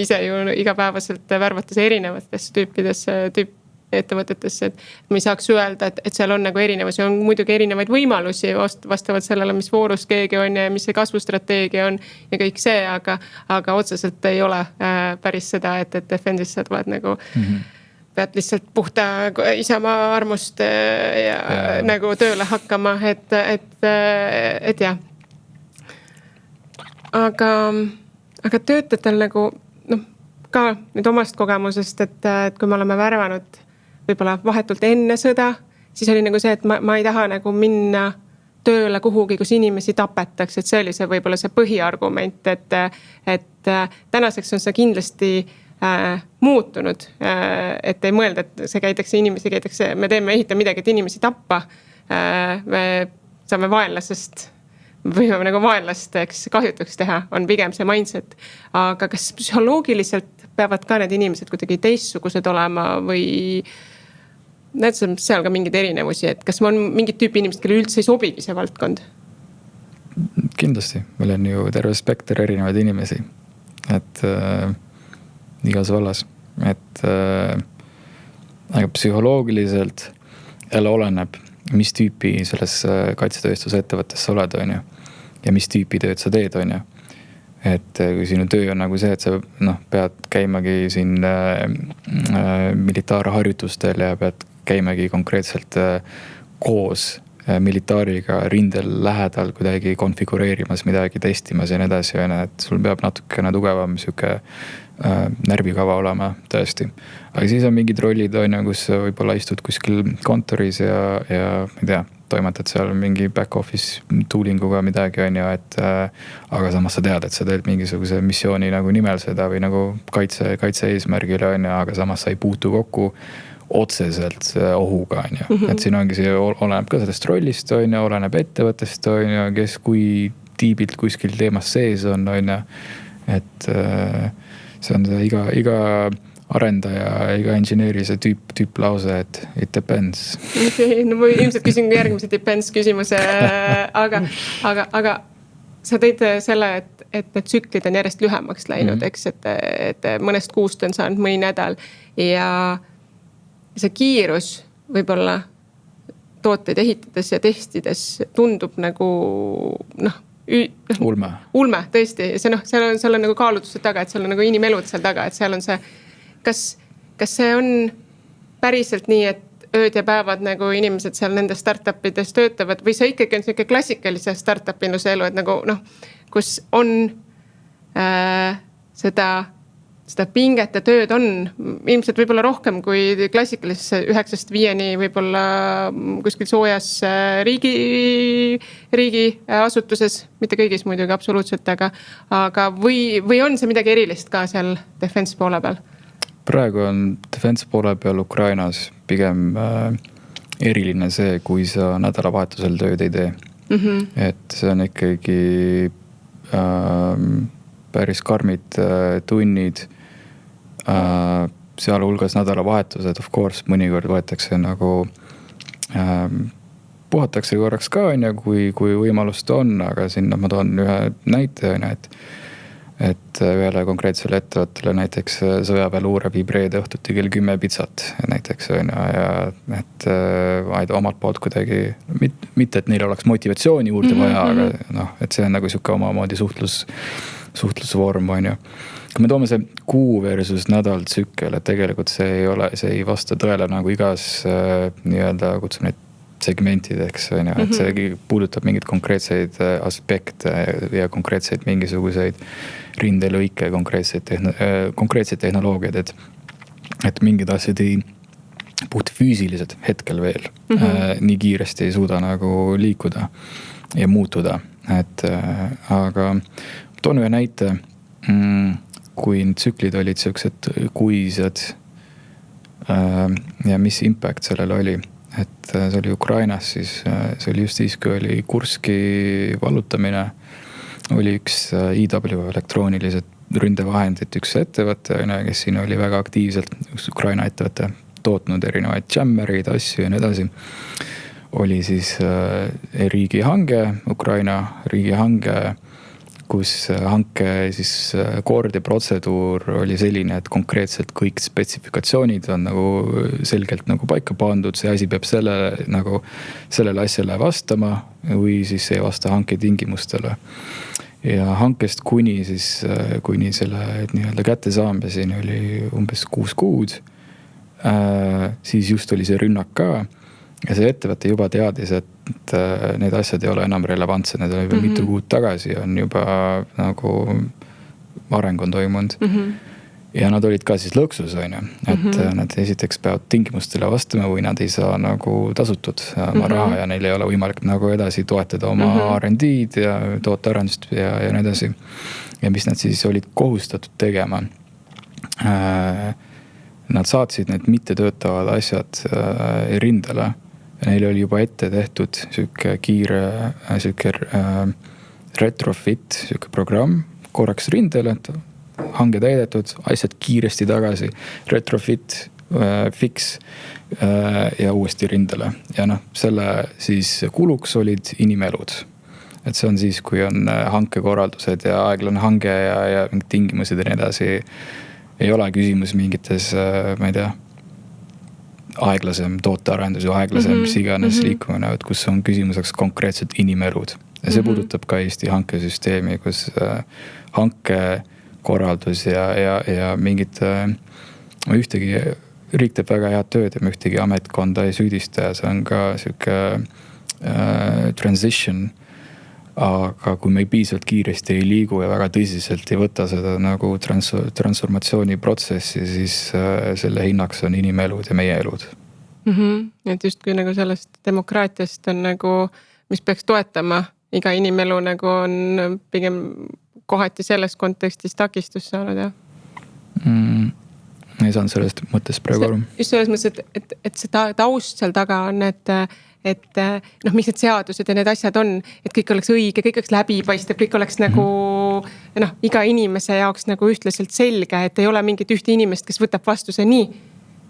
ise ju igapäevaselt värvates erinevatesse ettevõtetesse, et ma ei saaks öelda, et seal on nagu erinevusi, on muidugi erinevaid võimalusi vastavalt sellele, mis voorus keegi on ja mis see kasvustrateegia on ja kõik see, aga otseselt ei ole päris seda, et defense'is sa tuled nagu pead lihtsalt puhta isamaa armust ja nagu tööle hakkama, et jah. Aga töötajatel nagu ka nüüd omast kogemusest, et kui me oleme värvanud võib-olla vahetult enne sõda, siis oli nagu see, et ma ei taha nagu minna tööle kuhugi, kus inimesi tapetakse, et see oli see võib-olla see põhiargument, et tänaseks on see kindlasti muutunud, et ei mõelda, et see käitakse, me ehitame midagi, et inimesi tappa. Me saame vaenlasest, võime nagu vaenlast, eks, kahjutuks teha, on pigem see mindset. Aga kas psühholoogiliselt peavad ka need inimesed kuidagi teistsugused olema või näed seal ka mingeid erinevusi, et kas on mingid tüüpi inimesed, kelle üldse ei sobigi see valdkond? Kindlasti, meil on ju terve spekter erinevaid inimesi, et igas vallas, et aga psühholoogiliselt jälle oleneb, mis tüüpi selles kaitsetööstuse ettevõttes sa oled, on ju, ja mis tüüpi tööd sa teed, on ju. Et kui sinu töö on nagu see, et sa pead käimagi siin militaarharjutustel ja pead käimagi konkreetselt koos militaariga rindel lähedal kuidagi konfigureerimas midagi, testimas ja nii edasi, et sul peab natukene tugevam siuke närvikava olema tõesti. Aga siis on mingid rollid, kus võib-olla istud kuskil kontoris ja ma ei tea, toimetad seal mingi back office toolinguga midagi, et aga samas sa tead, et sa teed mingisuguse missiooni nagu nimel seda või nagu kaitse eesmärgile, aga samas sa ei puutu kokku otseselt ohuga, et siin ongi see, oleneb ka sellest rollist, oleneb ettevõttest, kes kui tiibilt kuskil teemas sees on, et see on iga arendaja, iga inžineeri see tüüp lause, et it depends. Okay, no ma ilmselt küsin järgmise depends küsimuse, aga sa tõid selle, et need tsüklid on järjest lühemaks läinud, eks, et mõnest kuust on saanud mõni nädal ja see kiirus võib-olla tooteid ehitades ja testides tundub nagu ulme, tõesti. Seal on nagu kaalutlused taga, et seal on nagu inimelud seal taga, et seal on see, kas see on päriselt nii, et ööd ja päevad nagu inimesed seal nendes startupides töötavad või see ikkagi on selline klassikalise startupinluse elu, et nagu kus on seda pinget ja tööd on ilmselt võib-olla rohkem kui klassikalises 9-5 võib-olla kuskil soojas riigi asutuses, mitte kõigis muidugi absoluutselt, aga või on see midagi erilist ka seal defense poole peal? Praegu on defense poole peal Ukrainas pigem eriline see, kui sa nädalavahetusel tööd ei tee. Et see on ikkagi päris karmid tunnid, sealhulgas nädalavahetused, of course, mõnikord võetakse nagu puhatakse korraks ka, kui võimalust on, aga sinna ma toon ühe näite, et ühele konkreetsele ettevõttele näiteks sõjaväeluure viib reede õhtuti kell 10 pitsat näiteks, ja et omalt poolt kuidagi, mitte et neil oleks motivatsiooni juurde vaja, aga et see on nagu siuke omamoodi suhtlusvorm, Kui me toome see kuu versus nädal tsükkel, et tegelikult see ei vasta tõele nagu igas nii-öelda kutsun neid segmentideks, et see puudutab mingeid konkreetseid aspekte ja konkreetseid mingisuguseid rindelõike, konkreetseid tehnoloogiad, et mingid asjad ei puht füüsilised hetkel veel nii kiiresti ei suuda nagu liikuda ja muutuda, aga toon ühe näite, kui tsüklid olid sellised kuised ja mis impact sellel oli. Et see oli Ukrainas, siis see oli just siis, kui oli Kurski vallutamine, oli üks IW elektroonilised ründevahendid, üks ettevõte, kes siin oli väga aktiivselt, üks Ukraina ettevõte, tootnud erinevaid jammereid, asju ja nii edasi. Oli siis riigihange, Ukraina riigihange, kus hanke siis kord ja protseduur oli selline, et konkreetselt kõik spetsifikatsioonid on nagu selgelt nagu paika pandud, see asi peab sellele asjale vastama või siis ei vasta hanke tingimustele. Ja hankest kuni selle nii-öelda kättesaamiseni oli umbes 6 kuud, siis just oli see rünnak ka. Ja see ettevõte juba teadis, et need asjad ei ole enam relevantsed, need on juba mitu kuud tagasi, on juba nagu areng on toimunud. ja nad olid ka siis lõksus, on ju, et nad esiteks peavad tingimustele vastama või nad ei saa nagu tasutud oma raha ja neil ei ole võimalik nagu edasi toetada oma R&D-d ja tootearendust ja nii edasi. Ja mis nad siis olid kohustatud tegema. Nad saatsid need mittetöötavad asjad rindele. Neil oli juba ette tehtud siuke kiire retrofit, siuke programm korraks rindele, et hange täidetud, asjad kiiresti tagasi, retrofit, fix ja uuesti rindele. Ja selle siis kuluks olid inimelud. Et see on siis, kui on hankekorraldused ja aeglane hange ja mingid tingimused ja nii edasi. Ei ole küsimus mingites, ma ei tea, aeglasem tootearendus ja aeglasem mis iganes liikumine, et kus on küsimuseks konkreetselt inimelud. Ja see puudutab ka Eesti hankesüsteemi, kus hankekorraldus ja mingid, ühtegi riik teeb väga head tööd ja ühtegi ametkonda ei süüdista ja see on ka siuke transition. Aga kui me piisavalt kiiresti ei liigu ja väga tõsiselt ei võta seda nagu transformatsiooni protsessi, siis selle hinnaks on inimelud ja meie elud. Et justkui nagu sellest demokraatiast on nagu, mis peaks toetama iga inimelu nagu on pigem kohati selles kontekstis takistus saanud, jah? Ei saanud sellest mõttest praegu aru. Just selles mõttes, et see taust seal taga on, et mis need seadused ja need asjad on, et kõik oleks õige, kõik oleks läbipaistev, kõik oleks nagu iga inimese jaoks nagu ühtlaselt selge, et ei ole mingit ühte inimest, kes võtab vastuse nii,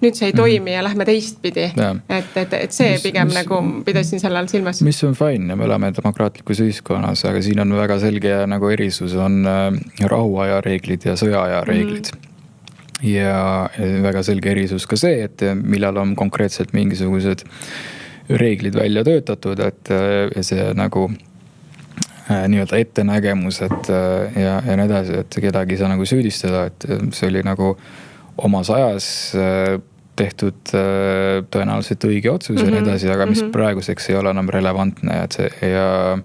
nüüd see ei toimi ja lähme teistpidi. Et see pigem nagu pidasin selle all silmas. Mis on fine ja me oleme demokraatlikus ühiskonnas, aga siin on väga selge nagu erisus on rahuaja reeglid ja sõjaaja reeglid. Ja väga selge erisus ka see, et millal on konkreetselt mingisugused reeglid välja töötatud, et see nagu nii-öelda ettenägemus, et ja nii edasi, et kedagi ei saa nagu süüdistada, et see oli nagu omas ajas tehtud tõenäoliselt õige otsus ja nii edasi, aga mis praeguseks ei ole enam relevantne, et see ja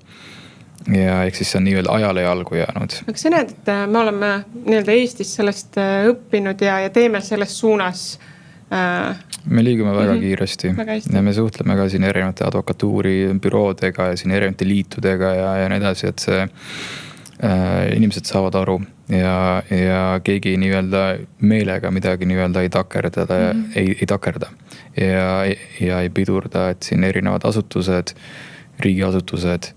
ehk siis see on nii-öelda ajale jalgu jäänud. Aga sa näed, et me oleme nii-öelda Eestis sellest õppinud ja teeme selles suunas me liigume väga kiiresti ja me suhtleme ka siin erinevate advokatuuri büroodega ja siin erinevate liitudega ja nii edasi, et see inimesed saavad aru ja keegi nii-öelda meelega midagi nii-öelda ei takerda ja ei pidurda, et siin erinevad asutused, riigiasutused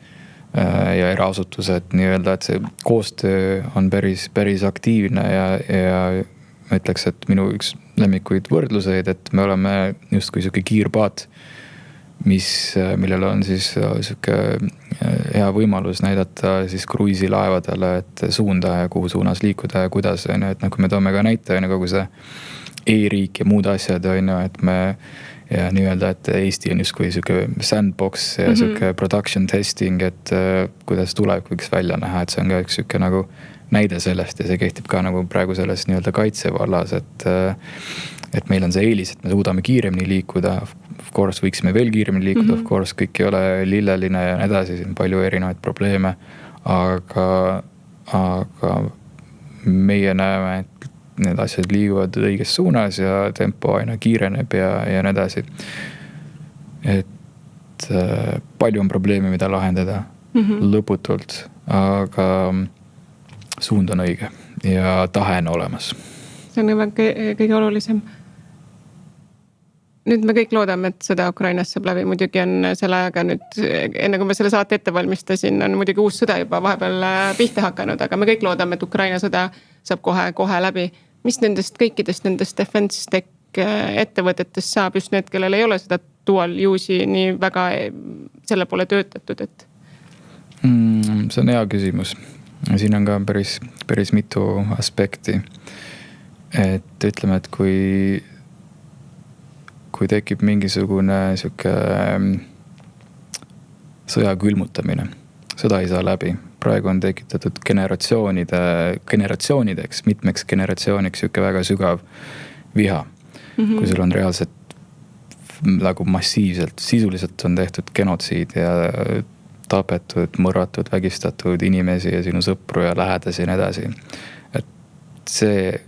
ja eraasutused nii-öelda, et see koostöö on päris aktiivne ja ma ütleks, et minu üks lemmikuid võrdluseid, et me oleme justkui siuke kiirpaat, millel on siis siuke hea võimalus näidata siis kruiisilaevadele, et suunda ja kuhu suunas liikuda ja kuidas, et kui me toome ka näite, kogu see e-riik ja muud asjad, et me ja nii-öelda, et Eesti on justkui siuke sandbox ja siuke production testing, et kuidas tuleb võiks välja näha, et see on ka üks siuke nagu näide sellest ja see kehtib ka nagu praegu selles nii-öelda kaitsevallas, et meil on see eelis, et me suudame kiiremini liikuda, of course võiksime veel kiiremini liikuda, of course kõik ei ole lilleline ja nii edasi, siin palju erinevaid probleeme, aga meie näeme, et need asjad liiguvad õiges suunas ja tempo aina kiireneb ja nii edasi. Et palju on probleeme, mida lahendada lõputult, aga suund on õige ja tahe on olemas. See on kõige olulisem. Nüüd me kõik loodame, et sõda Ukrainas saab läbi. Muidugi on selle ajaga nüüd, enne kui me selle saate ette valmistasin, on muidugi uus sõda juba vahepeal pihta hakanud, aga me kõik loodame, et Ukraina sõda saab kohe läbi. Mis kõikidest nendest defense tech ettevõtetest saab just need, kellel ei ole seda dual use'i nii väga selle poole töötatud? See on hea küsimus. Siin on ka päris mitu aspekti. Et ütleme, et kui tekib mingisugune sõja külmutamine, sõda ei saa läbi. Praegu on tekitatud generatsioonideks, mitmeks generatsiooniks siuke väga sügav viha. Kui sul on reaalselt nagu massiivselt, sisuliselt on tehtud genotsiid ja tapetud, mõrvatud, vägistatud inimesi ja sinu sõpru ja lähedasi ja nii edasi. Et see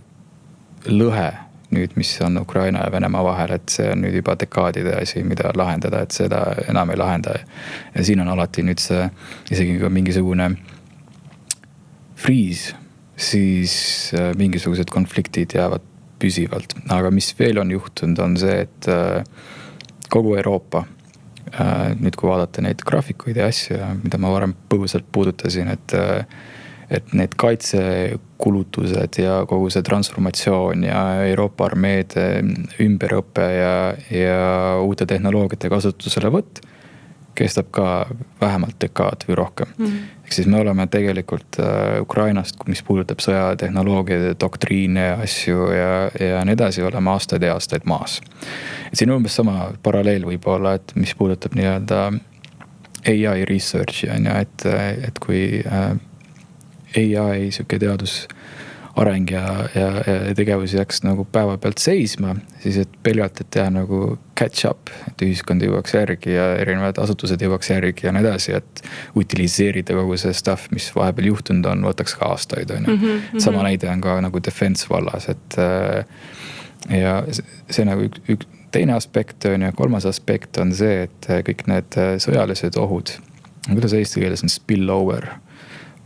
lõhe nüüd, mis on Ukraina ja Venemaa vahel, et see on nüüd juba dekaadide asi, mida lahendada, et seda enam ei lahenda. Ja siin on alati nüüd see isegi ka mingisugune friis, siis mingisugused konfliktid jäävad püsivalt. Aga mis veel on juhtunud, on see, et kogu Euroopa, nüüd kui vaadata neid graafikuid ja asju, mida ma varem põgusalt puudutasin, et need kaitsekulutused ja kogu see transformatsioon ja Euroopa armeede ümberõpe ja uute tehnoloogiate kasutuselevõtt kestab ka vähemalt dekaad või rohkem. Ehk siis me oleme tegelikult Ukrainast, mis puudutab sõjatehnoloogiad, doktriine ja asju ja nii edasi, oleme aastaid ja aastaid maas. Et siin umbes sama paralleel võib olla, et mis puudutab nii-öelda AI researchi, et kui AI siuke teadusareng ja tegevus jääks nagu päeva pealt seisma, siis et pelgalt, et teha nagu catch up, et ühiskond jõuaks järgi ja erinevad asutused jõuaks järgi ja nii edasi, et utiliseerida kogu see stuff, mis vahepeal juhtunud on, võtaks ka aastaid. Sama näide on ka nagu defense vallas, et ja see nagu üks teine aspekt on ja kolmas aspekt on see, et kõik need sõjalised ohud, kuidas eesti keeles on spillover,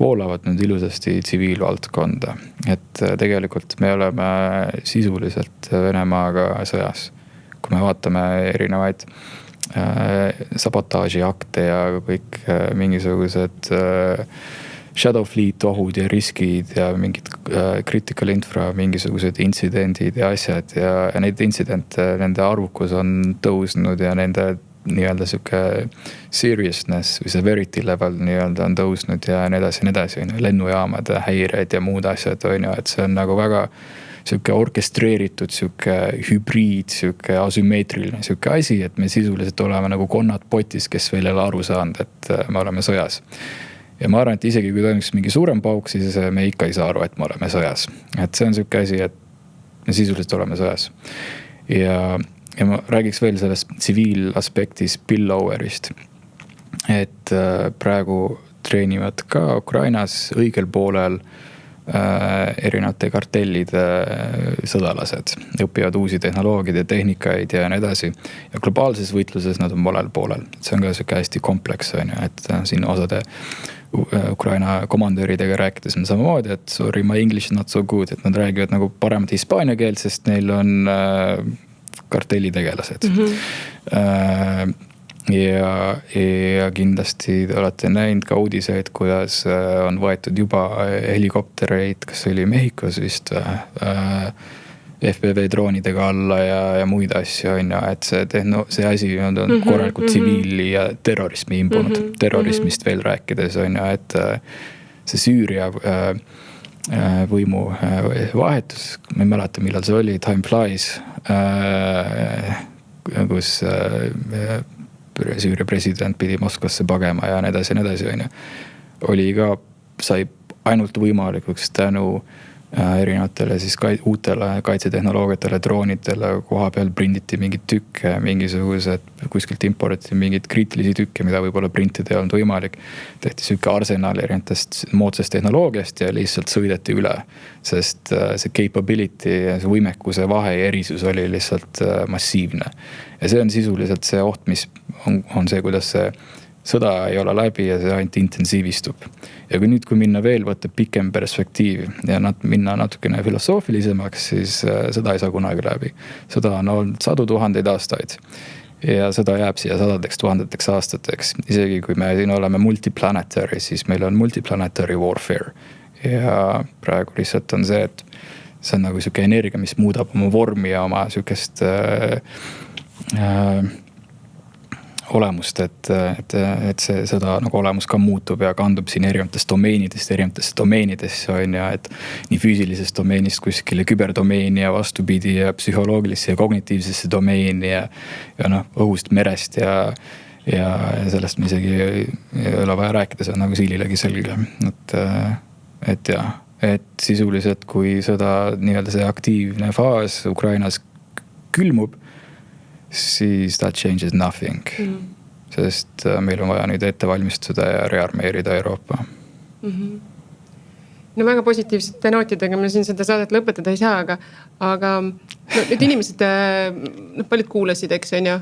voolavad nüüd ilusasti tsiviilvaldkonda. Et tegelikult me oleme sisuliselt Venemaaga sõjas. Kui me vaatame erinevaid sabotaažiakte ja kõik mingisugused shadow fleet ohud ja riskid ja mingid critical infra, mingisugused intsidendid ja asjad ja neid intsidente, nende arvukus on tõusnud ja nende nii-öelda siuke seriousness või severity level nii-öelda on tõusnud ja nii edasi, lennujaamade häired ja muud asjad, et see on nagu väga siuke orkestreeritud, siuke hübriid, siuke asümmeetriline siuke asi, et me sisuliselt oleme nagu konnad potis, kes veel ei ole aru saanud, et me oleme sõjas. Ja ma arvan, et isegi kui toimuks mingi suurem pauk, siis me ikka ei saa aru, et me oleme sõjas. Et see on siuke asi, et me sisuliselt oleme sõjas. Ja ma räägiks veel sellest tsiviilaspektis spilloverist. Et praegu treenivad ka Ukrainas õigel poolel erinevate kartellide sõdalased. Õpivad uusi tehnoloogiaid ja tehnikaid ja nii edasi. Ja globaalses võitluses nad on valel poolel. See on ka siuke hästi kompleks, et siin osade Ukraina komandöridega rääkides on samamoodi, et sorry, my English is not so good, et nad räägivad nagu paremat hispaania keelt, sest neil on kartellitegelased. Ja kindlasti te olete näinud ka uudiseid, kuidas on võetud juba helikoptereid, kas oli Mehhikos vist FPV droonidega alla ja muid asju, et see asi on korralikult tsiviili ja terrorismi imbunud. Terrorismist veel rääkides, et see Süüria võimu vahetus, ma ei mäleta, millal see oli, time flies, kus Süüria president pidi Moskvasse pagema ja nii edasi, oli ka, sai ainult võimalikuks tänu erinevatele siis uutele kaitsetehnoloogiatele, droonidele, koha peal prinditi mingid tükke, mingisugused kuskilt importiti mingid kriitilisi tükke, mida võib-olla printida ei olnud võimalik. Tehti siuke arsenal erinevatest moodsast tehnoloogiast ja lihtsalt sõideti üle, sest see capability ja see võimekuse vahe ja erisus oli lihtsalt massiivne. Ja see on sisuliselt see oht, mis on see, kuidas see sõda ei ole läbi ja see ainult intensiivistub. Ja kui minna veel võtta pikem perspektiiv ja minna natukene filosoofilisemaks, siis sõda ei saa kunagi läbi. Sõda on olnud 100 000 aastaid ja sõda jääb siia 100 000 aastateks. Isegi kui me siin oleme multiplanetary, siis meil on multiplanetary warfare. Ja praegu lihtsalt on see, et see on nagu siuke energia, mis muudab oma vormi ja oma siukest olemust, et see sõda nagu olemus ka muutub ja kandub siin erinevatest domeenidesse on ja et nii füüsilisest domeenist kuskile küberdomeeni ja vastupidi ja psühholoogilisse ja kognitiivsesse domeeni ja õhust, merest ja sellest me isegi ei ole vaja rääkida, see on nagu siililegi selge. Et sisuliselt, kui sõda nii-öelda see aktiivne faas Ukrainas külmub, siis that changes nothing. Sest meil on vaja nüüd ette valmistuda ja rearmeerida Euroopa. no väga positiivsete nootidega me siin seda saadet lõpetada ei saa, aga no, nüüd inimesed, no, paljud kuulasid, eks on ju,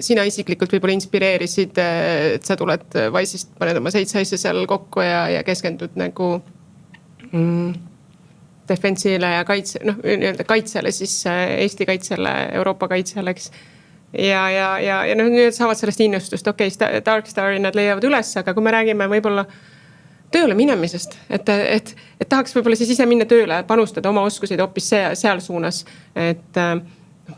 sina isiklikult võib-olla inspireerisid, et sa tuled Wise'ist, paned oma 7 asja seal kokku ja keskendud nagu defensiile ja kaitse, noh, nii-öelda kaitsele siis Eesti kaitsele, Euroopa kaitsele, eks. Ja noh, nüüd saavad sellest innustust, okei, Darkstari nad leiavad üles, aga kui me räägime võib-olla tööle minemisest, et tahaks võib-olla siis ise minna tööle, panustada oma oskuseid hoopis seal suunas, et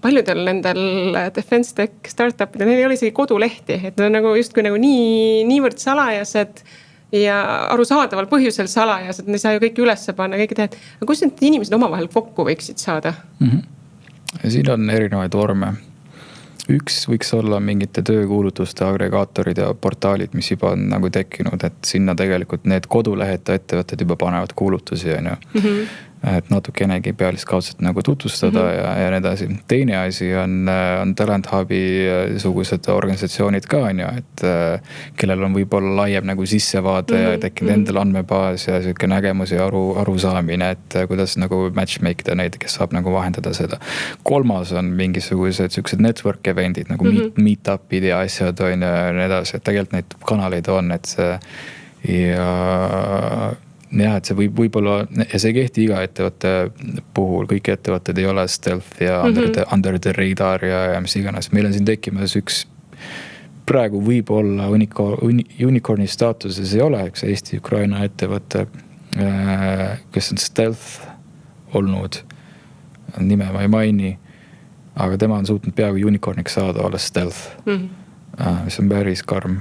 paljudel nendel defense tech startupidel, neil ei ole isegi kodulehti, et nad on nagu justkui nagu niivõrd salajased ja arusaadaval põhjusel salajased, nad ei saa ju kõike ülesse panna, kõike teha, aga kus need inimesed omavahel kokku võiksid saada? Siin on erinevaid vorme. Üks võiks olla mingite töökuulutuste agregaatorid ja portaalid, mis juba on nagu tekkinud, et sinna tegelikult need koduleheta ettevõtted juba panevad kuulutusi, on ju. Et natukenegi pealiskaudselt nagu tutvustada ja nii edasi. Teine asi on Talent Hubi sugused organisatsioonid ka, on ju, et kellel on võib-olla laiem nagu sissevaade ja tekkinud endal andmebaas ja selline nägemus ja arusaamine, et kuidas nagu matchmake da neid, kes saab nagu vahendada seda. Kolmas on mingisugused sellised network eventid nagu meetupid ja asjad, on ju, ja nii edasi, et tegelikult neid kanaleid on, et see ja et see võib-olla, ja see kehti iga ettevõtte puhul, kõik ettevõtted ei ole stealth ja under the radar ja mis iganes. Meil on siin tekkimas üks, praegu võib-olla unicorni staatuses ei ole, üks Eesti-Ukraina ettevõtte, kes on stealth olnud, nime ma ei maini, aga tema on suutnud peaaegu unicorniks saada alles stealth, mis on päris karm.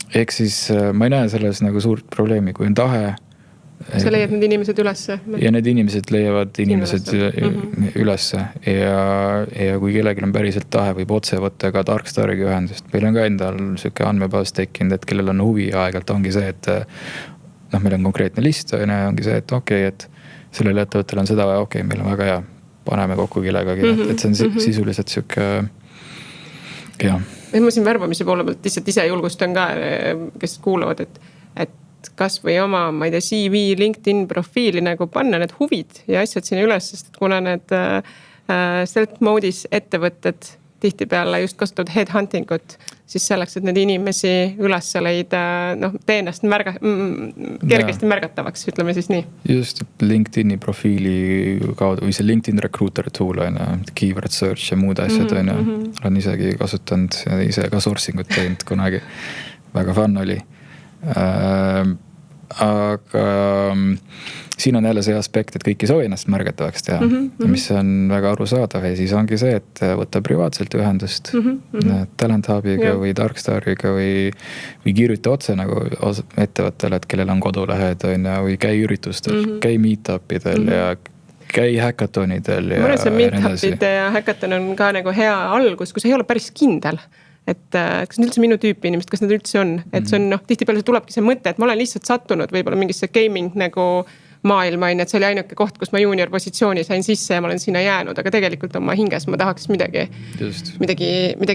Ehk siis ma ei näe selles nagu suurt probleemi, kui on tahe. Sa leiad need inimesed ülesse? Ja need inimesed leiavad inimesed ülesse. Ja kui kellelgi on päriselt tahe, võib otse võtta ka Darkstariga ühendust. Meil on ka endal selline andmebaas tekkinud, et kellel on huvi aegalt ongi see, et noh, meil on konkreetne list, ongi see, et okei, et sellel ettevõttel on seda, okei, meil on väga hea, paneme kokku kellegagi, et see on sisuliselt selline, jah. Ma siin värbamise poole pealt lihtsalt ise julgustan ka, kes kuulavad, et kas või oma, ma ei tea, CV, LinkedIn profiili nagu panna need huvid ja asjad sinna üles, sest kuna need stealth mode'is ettevõtted tihtipeale just kasutavad headhuntingut, siis selleks, et need inimesi üles leida, noh, tee ennast kergesti märgatavaks, ütleme siis nii. Just, LinkedIni profiili kaudu, või see LinkedIn Recruiter tool on, keyword search ja muud asjad on, olen isegi kasutanud ja ise ka sourcingut teinud kunagi. Väga fun oli. Aga siin on jälle see aspekt, et kõik ei soovi ennast märgatavaks teha, mis on väga arusaadav ja siis ongi see, et võtta privaatselt ühendust Talent Hubiga või Darkstariga või kirjuta otse nagu ettevõttele, et kellel on kodulehed või käi üritustel, käi meetupidel ja käi hackathonidel. Ma arvan, see meetupid ja hackathon on ka nagu hea algus, kui see ei ole päris kindel. Et kas on üldse minu tüüpi inimest, kas need üldse on, et see on, noh, tihtipeale see tulebki see mõte, et ma olen lihtsalt sattunud võib-olla mingisse gaming nagu maailma, et see oli ainuke koht, kus ma junior positsiooni sain sisse ja ma olen sinna jäänud, aga tegelikult oma hinges ma tahaks midagi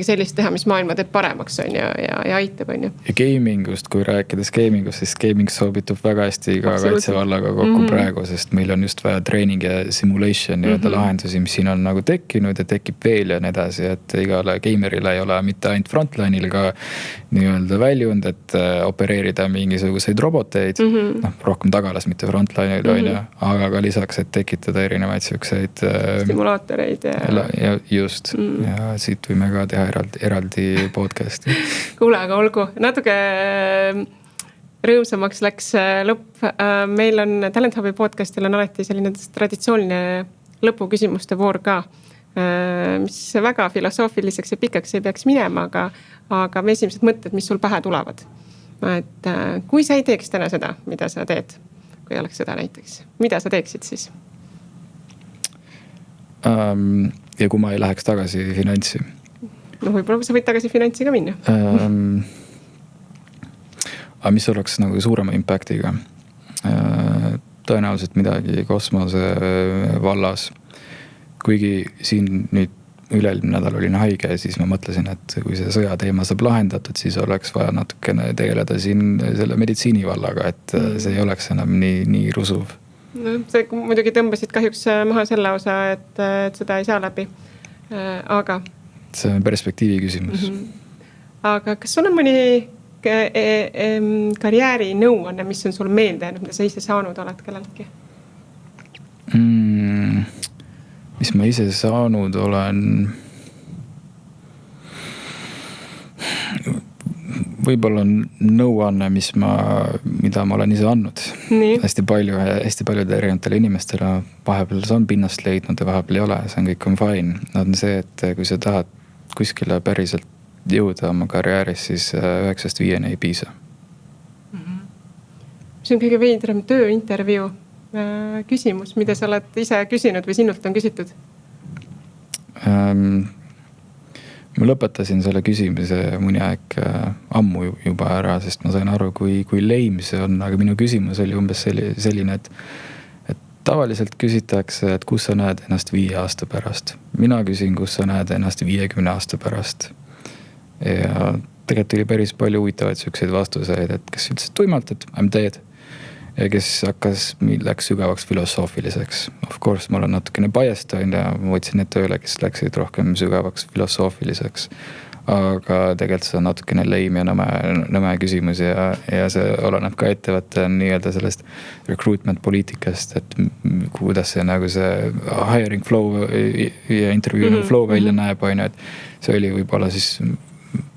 sellist teha, mis maailma teeb paremaks on ja aitab on ju. Ja gamingust, kui rääkides gamingust, siis gaming soobitub väga hästi ka kaitsevallaga kokku praegu, sest meil on just vaja training ja simulation ja lahendusi, mis siin on nagu tekkinud ja tekib veel ja nii edasi, et igale gamerile ei ole mitte ainult frontline'il ka nii-öelda väljund, et opereerida mingisuguseid roboteid, rohkem tagalas, mitte frontline aga ka lisaks, et tekitada erinevaid siukseid stimulaatoreid ja just ja siit võime ka teha eraldi podcasti. Kuule, aga olgu, natuke rõõmsamaks läks lõpp. Meil on Talent Hubi podcastil on alati selline traditsiooniline lõpuküsimuste voor ka, mis väga filosoofiliseks ja pikaks ei peaks minema, aga esimesed mõtted, mis sul pähe tulevad. Et kui sa ei teeks täna seda, mida sa teed, kui oleks seda näiteks. Mida sa teeksid siis? Ja kui ma ei läheks tagasi finantsi? No võib-olla sa võid tagasi finantsi ka minna. Aga mis oleks nagu suurema impactiga? Tõenäoliselt midagi kosmose vallas. Kuigi siin nüüd üle-eelmine nädal olin haige ja siis ma mõtlesin, et kui see sõjateema saab lahendatud, siis oleks vaja natukene tegeleda siin selle meditsiinivallaga, et see ei oleks enam nii rusuv. No, see muidugi tõmbasid kahjuks maha selle osa, et seda ei saa läbi, aga... See on perspektiivi küsimus. Aga kas sul on mõni karjääri nõuanne, mis on sul meelde jäänud, mida sa ise saanud oled kelleltki? Mis ma ise saanud olen... Võib-olla nõuanne, mida ma olen ise andnud. Nii. Hästi paljude erinevatele inimestele vahepeal saan pinnast leidnud ja vahepeal ei ole, see on kõik on fine. On see, et kui sa tahad kuskile päriselt jõuda oma karjääris, siis 9-5 ei piisa. See on kõige veidram tööintervjuu küsimus, mida sa oled ise küsinud või sinult on küsitud? Ma lõpetasin selle küsimise mõni aeg ammu juba ära, sest ma sain aru, kui leim see on, aga minu küsimus oli umbes selline, et tavaliselt küsitakse, et kus sa näed ennast 5 aasta pärast. Mina küsin, kus sa näed ennast 50 aasta pärast. Ja tegelikult oli päris palju huvitavaid selliseid vastuseid, et kes ütles tuimalt, et I'm dead. Ja kes läks sügavaks filosoofiliseks. Of course, ma olen natukene biased ja ma võtsin need tööle, kes läksid rohkem sügavaks filosoofiliseks. Aga tegelikult see on natukene leim ja nõme küsimus ja see oleneb ka ettevõtte nii-öelda sellest recruitment poliitikast, et kuidas see nagu see hiring flow ja interview flow välja näeb, et see oli võib-olla siis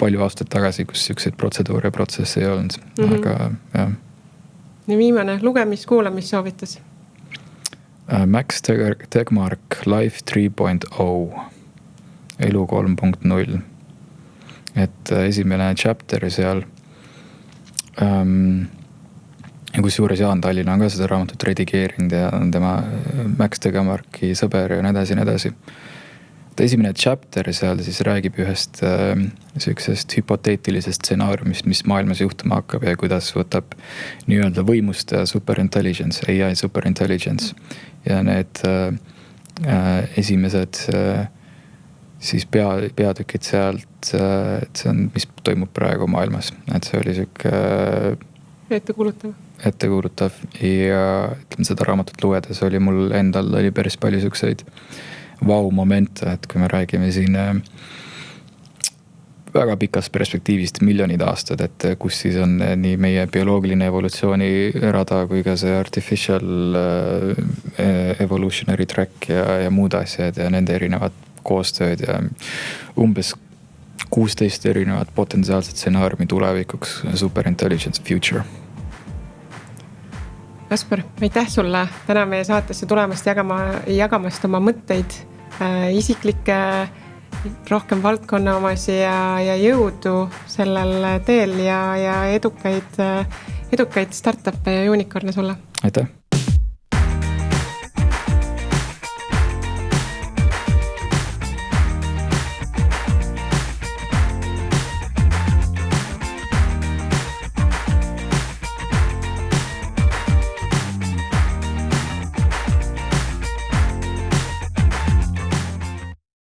palju aastaid tagasi, kus selliseid protseduure ja protsesse ei olnud. Aga jah. Ja viimane lugemis-kuulamissoovitus? Max Tegmark Life 3.0 elu 3.0 et esimene chapter seal ja kus juures Jaan Tallina on ka seda raamatut redigeerinud ja on tema Max Tegmarki sõber ja nii edasi. Esimene chapter seal siis räägib ühest sellisest hüpoteetilisest stsenaariumist, mis maailmas juhtuma hakkab ja kuidas võtab nii-öelda võimust superintelligence, AI superintelligence. Ja need esimesed siis peatükid sealt, et see on, mis toimub praegu maailmas. Et see oli ettekuulutav ja ütleme seda raamatut lugedes oli mul endal oli päris palju selliseid vau-momente, et kui me räägime siin väga pikast perspektiivist miljonid aastad, et kus siis on nii meie bioloogiline evolutsiooni rada kui ka see artificial evolutionary track ja muud asjad ja nende erinevad koostööd ja umbes 16 erinevat potentsiaalset stsenaariumi tulevikuks superintelligence future. Kaspar, aitäh sulle täna meie saatesse tulemast jagamast oma mõtteid, isiklikke, rohkem valdkonna omasi ja jõudu sellel teel ja edukaid startup'e ja unicorn'e sulle. Aitäh!